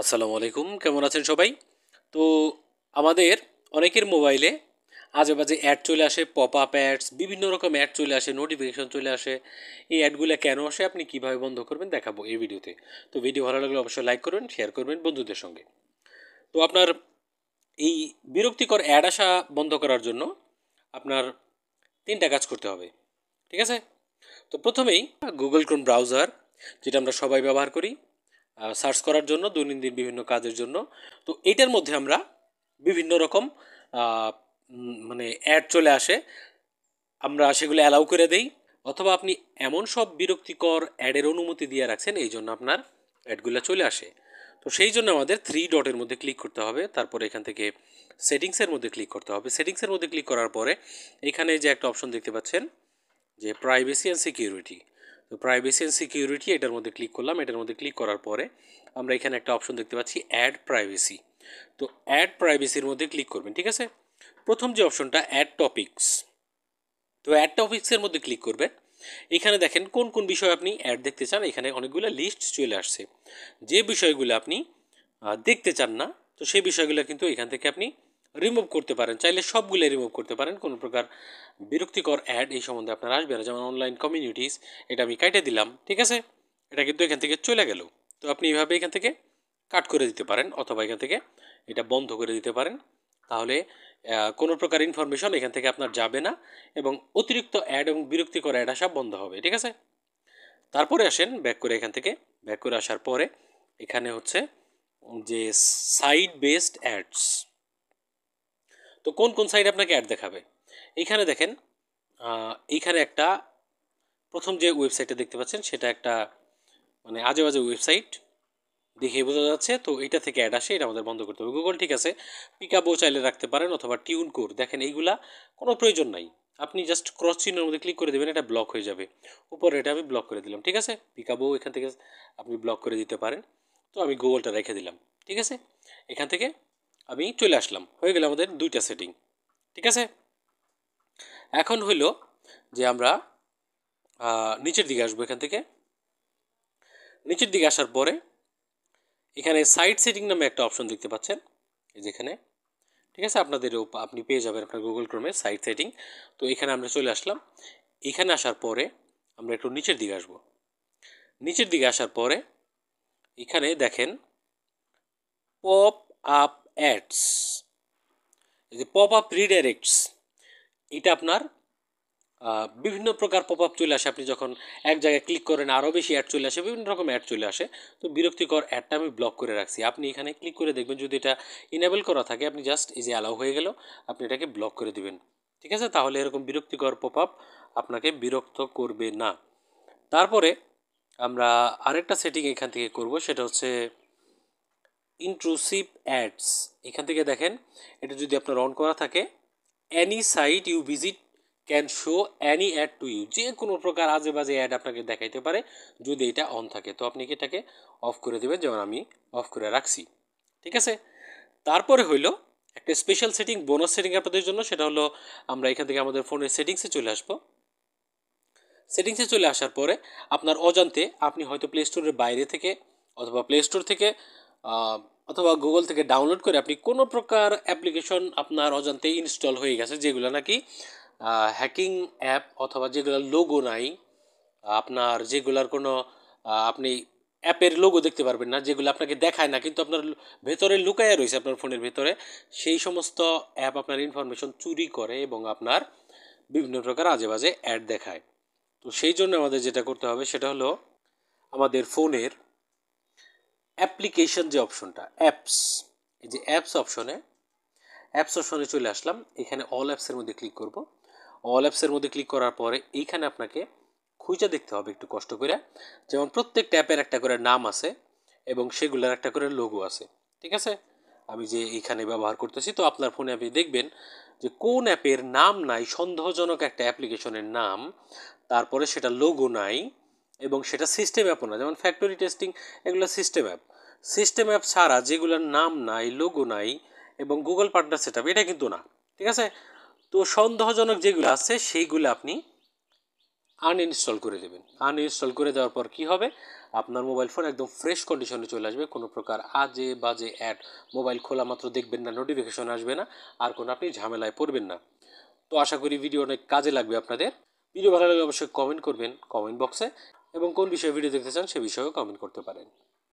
আসসালামু আলাইকুম, কেমন আছেন সবাই? তো আমাদের অনেকের মোবাইলে আজে বাজে অ্যাড চলে আসে, পপ আপ অ্যাডস, বিভিন্ন রকম অ্যাড চলে আসে, নোটিফিকেশন চলে আসে। এই অ্যাডগুলো কেন আসে, আপনি কিভাবে বন্ধ করবেন দেখাবো এই ভিডিওতে। তো ভিডিও ভালো লাগলে অবশ্যই লাইক করবেন, শেয়ার করবেন বন্ধুদের সঙ্গে। তো আপনার এই বিরক্তিকর অ্যাড আসা বন্ধ করার জন্য আপনার 3টা কাজ করতে হবে, ঠিক আছে? তো প্রথমেই গুগল ক্রোম ব্রাউজার, যেটা আমরা সবাই ব্যবহার করি সার্চ করার জন্য, দৈনন্দিন বিভিন্ন কাজের জন্য। তো এইটার মধ্যে আমরা বিভিন্ন রকম মানে অ্যাড চলে আসে, আমরা সেগুলো অ্যালাউ করে দেই, অথবা আপনি এমন সব বিরক্তিকর অ্যাডের অনুমতি দিয়ে রাখছেন এই জন্য আপনার অ্যাডগুলো চলে আসে। তো সেই জন্য আমাদের 3 ডটের মধ্যে ক্লিক করতে হবে, তারপরে এখান থেকে সেটিংসের মধ্যে ক্লিক করতে হবে। সেটিংসের মধ্যে ক্লিক করার পরে এখানে যে একটা অপশন দেখতে পাচ্ছেন যে প্রাইভেসি অ্যান্ড সিকিউরিটি, তো প্রাইভেসি অ্যান্ড সিকিউরিটি এটার মধ্যে ক্লিক করলাম। এটার মধ্যে ক্লিক করার পরে আমরা এখানে একটা অপশন দেখতে পাচ্ছি অ্যাড প্রাইভেসি। তো অ্যাড প্রাইভেসির মধ্যে ক্লিক করবেন, ঠিক আছে? প্রথম যে অপশনটা অ্যাড টপিকস, তো অ্যাড টপিক্সের মধ্যে ক্লিক করবেন। এখানে দেখেন কোন কোন বিষয় আপনি অ্যাড দেখতে চান, এখানে অনেকগুলো লিস্ট চলে আসছে। যে বিষয়গুলো আপনি দেখতে চান না, তো সেই বিষয়গুলো কিন্তু এখান থেকে আপনি রিমুভ করতে পারেন, চাইলে সবগুলো রিমুভ করতে পারেন। কোনো প্রকার বিরক্তিকর অ্যাড এই সম্বন্ধে আপনার আসবে না। যেমন অনলাইন কমিউনিটিস, এটা আমি কাটে দিলাম, ঠিক আছে? এটা কিন্তু এখান থেকে চলে গেল। তো আপনি এইভাবে এখান থেকে কাট করে দিতে পারেন, অথবা এখান থেকে এটা বন্ধ করে দিতে পারেন। তাহলে কোনো প্রকার ইনফরমেশন এখান থেকে আপনার যাবে না, এবং অতিরিক্ত অ্যাড এবং বিরক্তিকর অ্যাড আসা বন্ধ হবে, ঠিক আছে? তারপরে আসেন ব্যাক করে, এখান থেকে ব্যাক করে আসার পরে এখানে হচ্ছে যে সাইট বেসড অ্যাডস, তো কোন কোন সাইট আপনাকে অ্যাড দেখাবে এইখানে দেখেন। এইখানে একটা প্রথম যে ওয়েবসাইটটা দেখতে পাচ্ছেন সেটা একটা মানে আজে বাজে ওয়েবসাইট দেখে বোঝা যাচ্ছে। তো এটা থেকে অ্যাড আসে, এটা আমাদের বন্ধ করতে হবে। গুগল ঠিক আছে, পিকাবো চাইলে রাখতে পারেন, অথবা টিউন কোর, দেখেন এইগুলা কোনো প্রয়োজন নাই। আপনি জাস্ট ক্রস চিহ্নের মধ্যে ক্লিক করে দেবেন, এটা ব্লক হয়ে যাবে। উপরে এটা আমি ব্লক করে দিলাম, ঠিক আছে? পিকাবো এখান থেকে আপনি ব্লক করে দিতে পারেন। তো আমি গুগলটা রেখে দিলাম, ঠিক আছে? এখান থেকে আমি চলে আসলাম, হয়ে গেল আমাদের 2টা সেটিং, ঠিক আছে? এখন হইল যে আমরা নিচের দিকে আসবো। এখান থেকে নিচের দিকে আসার পরে এখানে সাইট সেটিং নামে একটা অপশন দেখতে পাচ্ছেন, এই যেখানে, ঠিক আছে? আপনাদেরও আপনি পেয়ে যাবেন আপনার গুগল ক্রোমে সাইট সেটিং। তো এখানে আমরা চলে আসলাম। এখানে আসার পরে আমরা একটু নিচের দিকে আসব। নিচের দিকে আসার পরে এখানে দেখেন পপ আপ অ্যাডস, এই যে পপ আপ রিডাইরেক্টস, এটা আপনার বিভিন্ন প্রকার পপ আপ চলে আসে। আপনি যখন এক জায়গায় ক্লিক করেন আরও বেশি অ্যাড চলে আসে, বিভিন্ন রকম অ্যাড চলে আসে। তো বিরক্তিকর অ্যাডটা আমি ব্লক করে রাখছি। আপনি এখানে ক্লিক করে দেখবেন, যদি এটা ইনেবল করা থাকে আপনি জাস্ট এই যে অ্যালাউ হয়ে গেল, আপনি এটাকে ব্লক করে দিবেন, ঠিক আছে? তাহলে এরকম বিরক্তিকর পপ আপ আপনাকে বিরক্ত করবে না। তারপরে আমরা আরেকটা সেটিং এখান থেকে করব, সেটা হচ্ছে ইন্ট্রুসিভ অ্যাডস। এখান থেকে দেখেন, এটা যদি আপনার অন করা থাকে, any site you visit can show any ad to you, যে কোনো প্রকার আজে বাজে অ্যাড আপনাকে দেখাইতে পারে যদি এটা অন থাকে। তো আপনি কি এটাকে অফ করে দেবেন, যেমন আমি অফ করে রাখছি, ঠিক আছে? তারপরে হইল একটা স্পেশাল সেটিং, বোনাস সেটিং আপনাদের জন্য। সেটা হলো আমরা এখান থেকে আমাদের ফোনের সেটিংসে চলে আসবো। সেটিংসে চলে আসার পরে আপনার অজান্তে আপনি হয়তো প্লে স্টোরের বাইরে থেকে, অথবা প্লে স্টোর থেকে, অথবা গুগল থেকে ডাউনলোড করে আপনি কোনো প্রকার অ্যাপ্লিকেশন আপনার অজান্তে ইনস্টল হয়ে গেছে, যেগুলো নাকি হ্যাকিং অ্যাপ, অথবা যেগুলোর লোগো নাই, আপনার যেগুলোর কোনো আপনি অ্যাপের লোগো দেখতে পারবেন না, যেগুলো আপনাকে দেখায় না কিন্তু আপনার ভেতরে লুকায়া রয়েছে আপনার ফোনের ভেতরে, সেই সমস্ত অ্যাপ আপনার ইনফরমেশন চুরি করে এবং আপনার বিভিন্ন প্রকার আজে বাজে অ্যাড দেখায়। তো সেই জন্য আমাদের যেটা করতে হবে সেটা হলো আমাদের ফোনের অ্যাপ্লিকেশন যে অপশনটা, অ্যাপস, এই যে অ্যাপস অপশনে চলে আসলাম। এখানে অল অ্যাপসের মধ্যে ক্লিক করব। অল অ্যাপসের মধ্যে ক্লিক করার পরে এইখানে আপনাকে খুঁজে দেখতে হবে একটু কষ্ট করে, যেমন প্রত্যেকটা অ্যাপের একটা করে নাম আছে এবং সেগুলোর একটা করে লোগো আছে, ঠিক আছে? আমি যে এইখানে ব্যবহার করতেছি, তো আপনার ফোনে আপনি দেখবেন যে কোন অ্যাপের নাম নাই, সন্দেহজনক একটা অ্যাপ্লিকেশনের নাম, তারপরে সেটা লোগো নাই, এবং সেটা সিস্টেম অ্যাপও না। যেমন ফ্যাক্টরি টেস্টিং, এগুলো সিস্টেম অ্যাপ। সিস্টেম অ্যাপ ছাড়া যেগুলোর নাম নাই, লোগো নাই এবং গুগল পার্টনার সেট আপ, এটা কিন্তু না, ঠিক আছে? তো সন্দেহজনক যেগুলো আছে সেইগুলো আপনি আনইনস্টল করে দেবেন। আনইনস্টল করে দেওয়ার পর কী হবে, আপনার মোবাইল ফোন একদম ফ্রেশ কন্ডিশনে চলে আসবে, কোনো প্রকার আজে বাজে অ্যাড মোবাইল খোলা মাত্র দেখবেন না, নোটিফিকেশন আসবে না, আর কোনো আপনি ঝামেলায় পড়বেন না। তো আশা করি ভিডিও অনেক কাজে লাগবে আপনাদের। ভিডিও ভালো লাগলে অবশ্যই কমেন্ট করবেন কমেন্ট বক্সে, এবং কোন বিষয়ে ভিডিও দেখতে চান সে বিষয়েও কমেন্ট করতে পারেন।